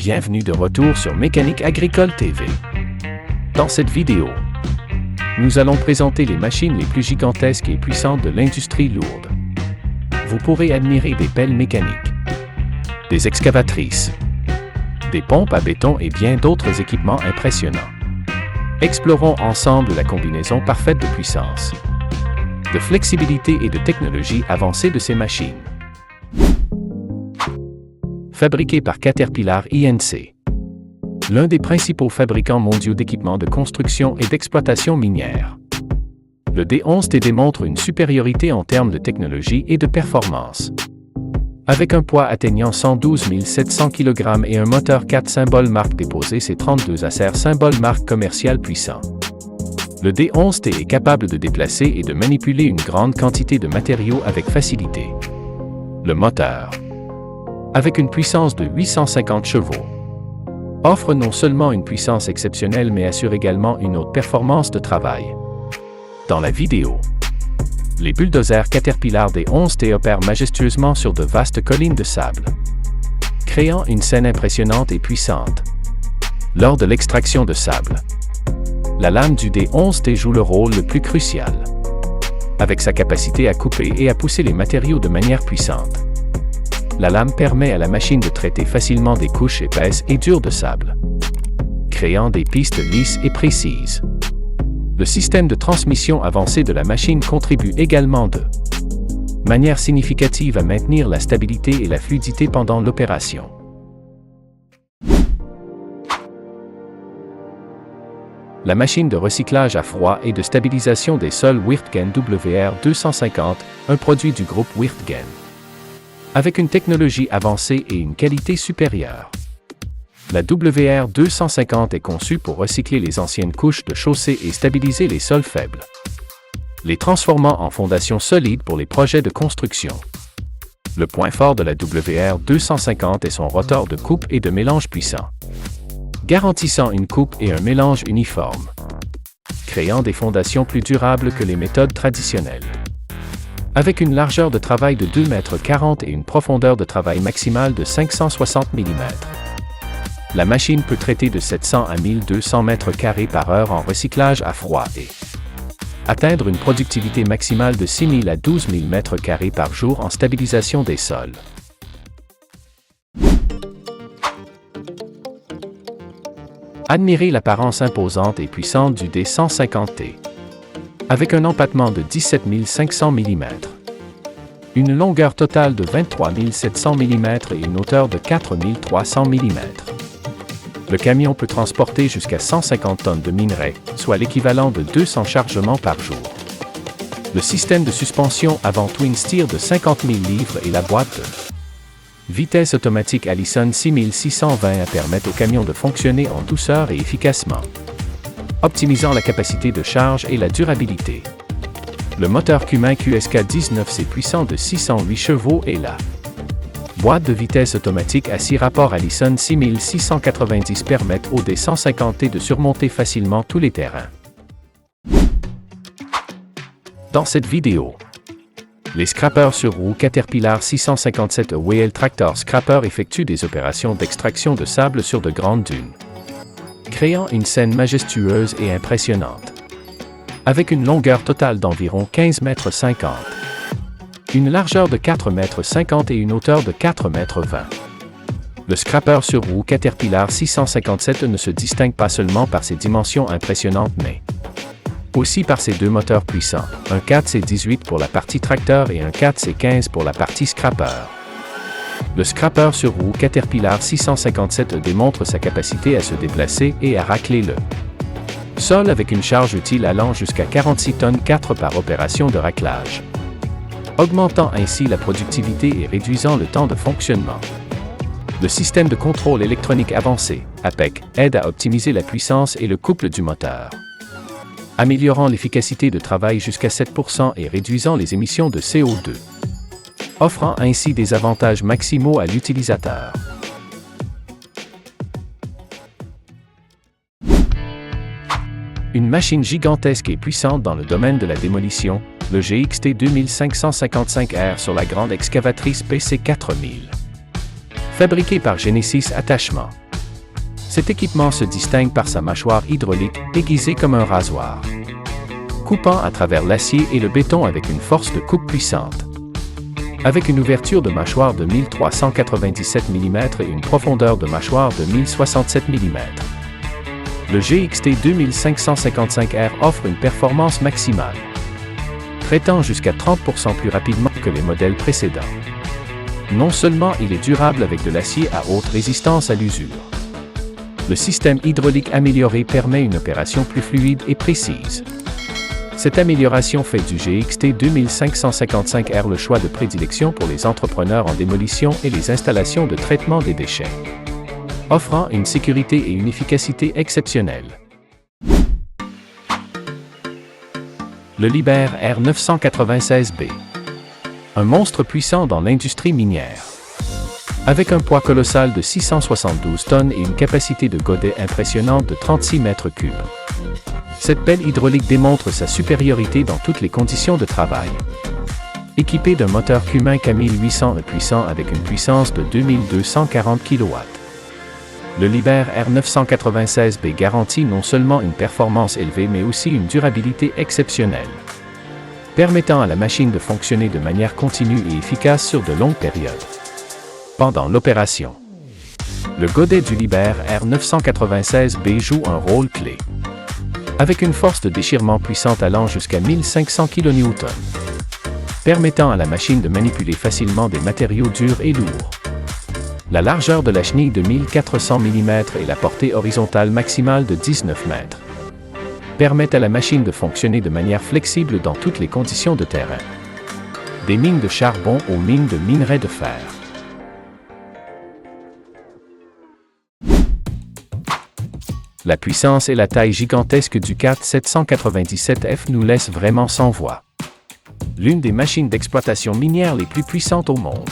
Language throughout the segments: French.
Bienvenue de retour sur Mécanique Agricole TV. Dans cette vidéo, nous allons présenter les machines les plus gigantesques et puissantes de l'industrie lourde. Vous pourrez admirer des pelles mécaniques, des excavatrices, des pompes à béton et bien d'autres équipements impressionnants. Explorons ensemble la combinaison parfaite de puissance, de flexibilité et de technologie avancée de ces machines. Fabriqué par Caterpillar Inc., l'un des principaux fabricants mondiaux d'équipements de construction et d'exploitation minière. Le D11T démontre une supériorité en termes de technologie et de performance. Avec un poids atteignant 112 700 kg et un moteur 4 symboles marque déposé, ses 32 acères symboles marque commerciale puissant. Le D11T est capable de déplacer et de manipuler une grande quantité de matériaux avec facilité. Le moteur, avec une puissance de 850 chevaux, offre non seulement une puissance exceptionnelle mais assure également une haute performance de travail. Dans la vidéo, les bulldozers Caterpillar D11T opèrent majestueusement sur de vastes collines de sable, créant une scène impressionnante et puissante. Lors de l'extraction de sable, la lame du D11T joue le rôle le plus crucial, avec sa capacité à couper et à pousser les matériaux de manière puissante. La lame permet à la machine de traiter facilement des couches épaisses et dures de sable, créant des pistes lisses et précises. Le système de transmission avancé de la machine contribue également de manière significative à maintenir la stabilité et la fluidité pendant l'opération. La machine de recyclage à froid et de stabilisation des sols Wirtgen WR250, un produit du groupe Wirtgen, avec une technologie avancée et une qualité supérieure. La WR250 est conçue pour recycler les anciennes couches de chaussée et stabiliser les sols faibles, les transformant en fondations solides pour les projets de construction. Le point fort de la WR250 est son rotor de coupe et de mélange puissant, garantissant une coupe et un mélange uniforme, créant des fondations plus durables que les méthodes traditionnelles. Avec une largeur de travail de 2,40 m et une profondeur de travail maximale de 560 mm. La machine peut traiter de 700 à 1200 m² par heure en recyclage à froid et atteindre une productivité maximale de 6000 à 12 000 m² par jour en stabilisation des sols. Admirez l'apparence imposante et puissante du D150T. Avec un empattement de 17 500 mm, une longueur totale de 23 700 mm et une hauteur de 4 300 mm. Le camion peut transporter jusqu'à 150 tonnes de minerais, soit l'équivalent de 200 chargements par jour. Le système de suspension avant twin steer de 50 000 livres et la boîte de vitesse automatique Allison 6620 permettent au camion de fonctionner en douceur et efficacement, optimisant la capacité de charge et la durabilité. Le moteur Cummins QSK19C puissant de 608 chevaux et la boîte de vitesse automatique à 6 rapports Allison 6690 permettent au D150T de surmonter facilement tous les terrains. Dans cette vidéo, les scrapeurs sur roues Caterpillar 657 Wheel Tractor Scraper effectuent des opérations d'extraction de sable sur de grandes dunes, créant une scène majestueuse et impressionnante. Avec une longueur totale d'environ 15,50 m, une largeur de 4,50 m et une hauteur de 4,20 m. Le scrapeur sur roue Caterpillar 657 ne se distingue pas seulement par ses dimensions impressionnantes mais aussi par ses deux moteurs puissants, un 4C18 pour la partie tracteur et un 4C15 pour la partie scrapeur. Le scrapeur sur roue Caterpillar 657 démontre sa capacité à se déplacer et à racler le sol avec une charge utile allant jusqu'à 46 tonnes 4 par opération de raclage, augmentant ainsi la productivité et réduisant le temps de fonctionnement. Le système de contrôle électronique avancé, APEC, aide à optimiser la puissance et le couple du moteur, améliorant l'efficacité de travail jusqu'à 7% et réduisant les émissions de CO2, offrant ainsi des avantages maximaux à l'utilisateur. Une machine gigantesque et puissante dans le domaine de la démolition, le GXT 2555R sur la grande excavatrice PC4000. Fabriqué par Genesis Attachment, Cet équipement se distingue par sa mâchoire hydraulique aiguisée comme un rasoir, coupant à travers l'acier et le béton avec une force de coupe puissante. Avec une ouverture de mâchoire de 1397 mm et une profondeur de mâchoire de 1067 mm. Le GXT 2555R offre une performance maximale, traitant jusqu'à 30% plus rapidement que les modèles précédents. Non seulement il est durable avec de l'acier à haute résistance à l'usure. Le système hydraulique amélioré permet une opération plus fluide et précise. Cette amélioration fait du GXT 2555R le choix de prédilection pour les entrepreneurs en démolition et les installations de traitement des déchets, offrant une sécurité et une efficacité exceptionnelles. Le Liebherr R996B. Un monstre puissant dans l'industrie minière. Avec un poids colossal de 672 tonnes et une capacité de godet impressionnante de 36 mètres cubes. Cette pelle hydraulique démontre sa supériorité dans toutes les conditions de travail. Équipée d'un moteur Cummins K1800 puissant avec une puissance de 2240 kW. Le Liebherr R996B garantit non seulement une performance élevée mais aussi une durabilité exceptionnelle, permettant à la machine de fonctionner de manière continue et efficace sur de longues périodes. Pendant l'opération, le godet du Liebherr R996B joue un rôle clé, avec une force de déchirement puissante allant jusqu'à 1500 kN, permettant à la machine de manipuler facilement des matériaux durs et lourds. La largeur de la chenille de 1400 mm et la portée horizontale maximale de 19 mètres permettent à la machine de fonctionner de manière flexible dans toutes les conditions de terrain, des mines de charbon aux mines de minerai de fer. La puissance et la taille gigantesque du CAT 797F nous laissent vraiment sans voix. L'une des machines d'exploitation minière les plus puissantes au monde.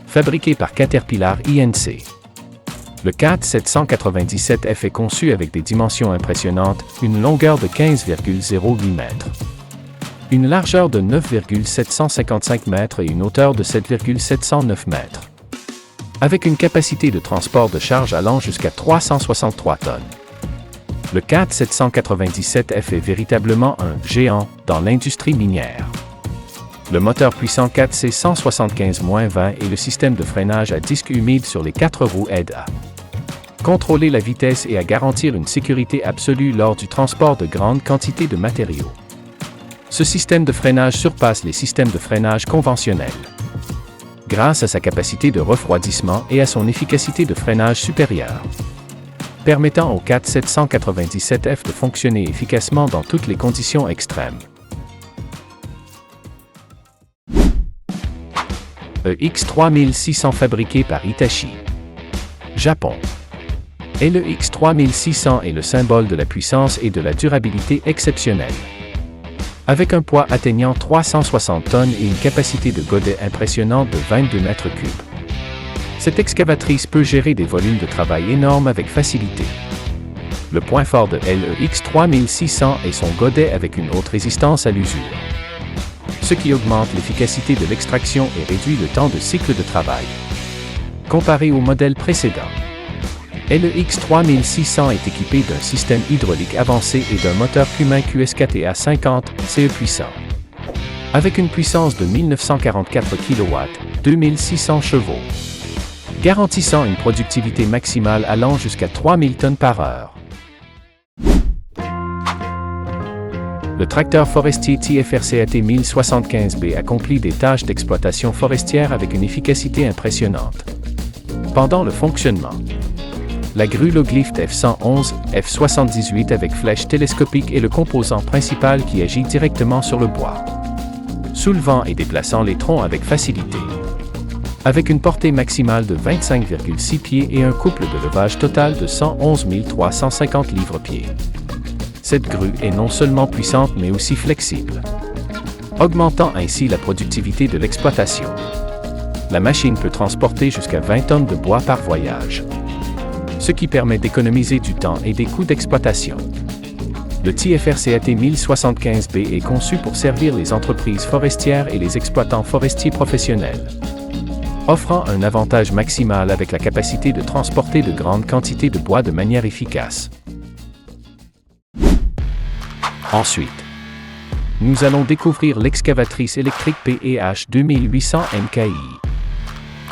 Fabriquée par Caterpillar Inc. Le CAT 797F est conçu avec des dimensions impressionnantes, une longueur de 15,08 m, une largeur de 9,755 m et une hauteur de 7,709 m. Avec une capacité de transport de charge allant jusqu'à 363 tonnes. Le CAT 797F est véritablement un géant dans l'industrie minière. Le moteur puissant 4C 175-20 et le système de freinage à disque humide sur les 4 roues aident à contrôler la vitesse et à garantir une sécurité absolue lors du transport de grandes quantités de matériaux. Ce système de freinage surpasse les systèmes de freinage conventionnels, grâce à sa capacité de refroidissement et à son efficacité de freinage supérieure, permettant au CAT 797F de fonctionner efficacement dans toutes les conditions extrêmes. EX3600 fabriqué par Hitachi, Japon. Et le EX3600 est le symbole de la puissance et de la durabilité exceptionnelle. Avec un poids atteignant 360 tonnes et une capacité de godet impressionnante de 22 mètres cubes. Cette excavatrice peut gérer des volumes de travail énormes avec facilité. Le point fort de l'EX3600 est son godet avec une haute résistance à l'usure, ce qui augmente l'efficacité de l'extraction et réduit le temps de cycle de travail, comparé au modèle précédent. LEX3600 est équipé d'un système hydraulique avancé et d'un moteur Cummins QS4A 50 CE puissant, avec une puissance de 1944 kW, 2600 chevaux, garantissant une productivité maximale allant jusqu'à 3000 tonnes par heure. Le tracteur forestier TFRCAT 1075B accomplit des tâches d'exploitation forestière avec une efficacité impressionnante. Pendant le fonctionnement, la grue Loglift F111, F78 avec flèche télescopique est le composant principal qui agit directement sur le bois, soulevant et déplaçant les troncs avec facilité. Avec une portée maximale de 25,6 pieds et un couple de levage total de 111 350 livres-pieds. Cette grue est non seulement puissante mais aussi flexible, augmentant ainsi la productivité de l'exploitation. La machine peut transporter jusqu'à 20 tonnes de bois par voyage, ce qui permet d'économiser du temps et des coûts d'exploitation. Le TFRCAT 1075B est conçu pour servir les entreprises forestières et les exploitants forestiers professionnels. offrant un avantage maximal avec la capacité de transporter de grandes quantités de bois de manière efficace. Ensuite, nous allons découvrir l'excavatrice électrique PEH 2800 MKI,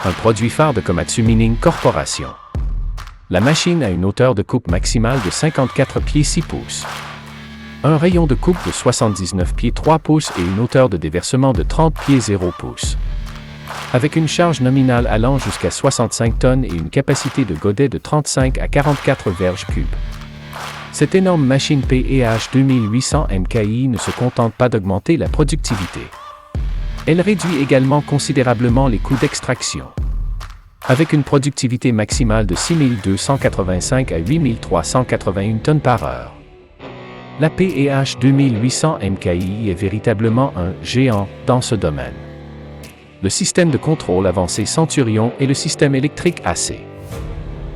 un produit phare de Komatsu Mining Corporation. La machine a une hauteur de coupe maximale de 54 pieds 6 pouces, un rayon de coupe de 79 pieds 3 pouces et une hauteur de déversement de 30 pieds 0 pouces. Avec une charge nominale allant jusqu'à 65 tonnes et une capacité de godet de 35 à 44 verges cubes. Cette énorme machine PEH 2800 MKI ne se contente pas d'augmenter la productivité. Elle réduit également considérablement les coûts d'extraction. Avec une productivité maximale de 6285 à 8381 tonnes par heure. La PEH 2800 MKI est véritablement un géant dans ce domaine. Le système de contrôle avancé Centurion et le système électrique AC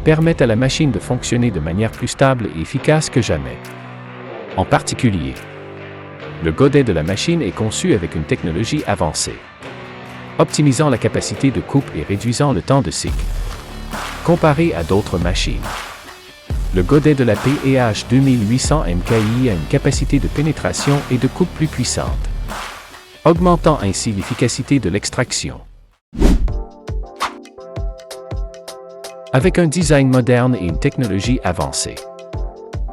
permettent à la machine de fonctionner de manière plus stable et efficace que jamais. En particulier, le godet de la machine est conçu avec une technologie avancée, optimisant la capacité de coupe et réduisant le temps de cycle, comparé à d'autres machines. Le godet de la PEH 2800 MKI a une capacité de pénétration et de coupe plus puissante, augmentant ainsi l'efficacité de l'extraction. Avec un design moderne et une technologie avancée,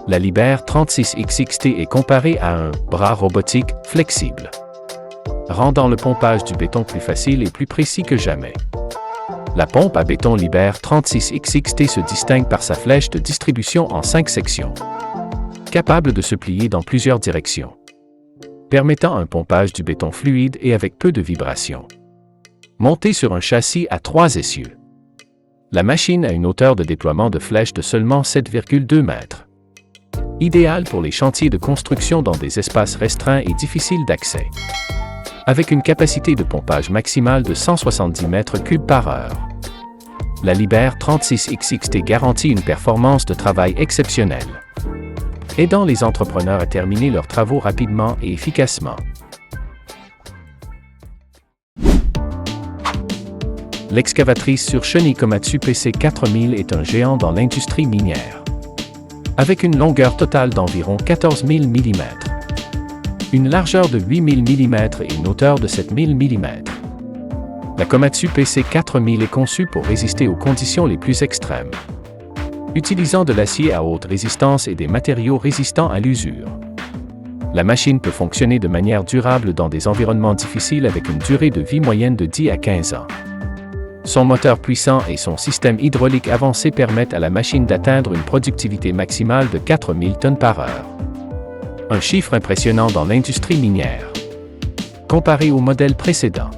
la Liber 36XXT est comparée à un bras robotique flexible, rendant le pompage du béton plus facile et plus précis que jamais. La pompe à béton Liber 36XXT se distingue par sa flèche de distribution en 5 sections, capable de se plier dans plusieurs directions, permettant un pompage du béton fluide et avec peu de vibrations. Montée sur un châssis à 3 essieux, la machine a une hauteur de déploiement de flèche de seulement 7,2 mètres. Idéal pour les chantiers de construction dans des espaces restreints et difficiles d'accès. Avec une capacité de pompage maximale de 170 mètres cubes par heure. La Liber 36XXT garantit une performance de travail exceptionnelle, aidant les entrepreneurs à terminer leurs travaux rapidement et efficacement. L'excavatrice sur chenille Komatsu PC 4000 est un géant dans l'industrie minière. Avec une longueur totale d'environ 14 000 mm, une largeur de 8 000 mm et une hauteur de 7 000 mm. La Komatsu PC 4000 est conçue pour résister aux conditions les plus extrêmes, utilisant de l'acier à haute résistance et des matériaux résistants à l'usure. La machine peut fonctionner de manière durable dans des environnements difficiles avec une durée de vie moyenne de 10 à 15 ans. Son moteur puissant et son système hydraulique avancé permettent à la machine d'atteindre une productivité maximale de 4000 tonnes par heure. Un chiffre impressionnant dans l'industrie minière. Comparé au modèle précédent,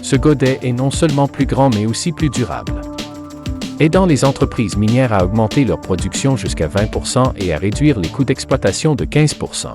ce godet est non seulement plus grand mais aussi plus durable, aidant les entreprises minières à augmenter leur production jusqu'à 20% et à réduire les coûts d'exploitation de 15%.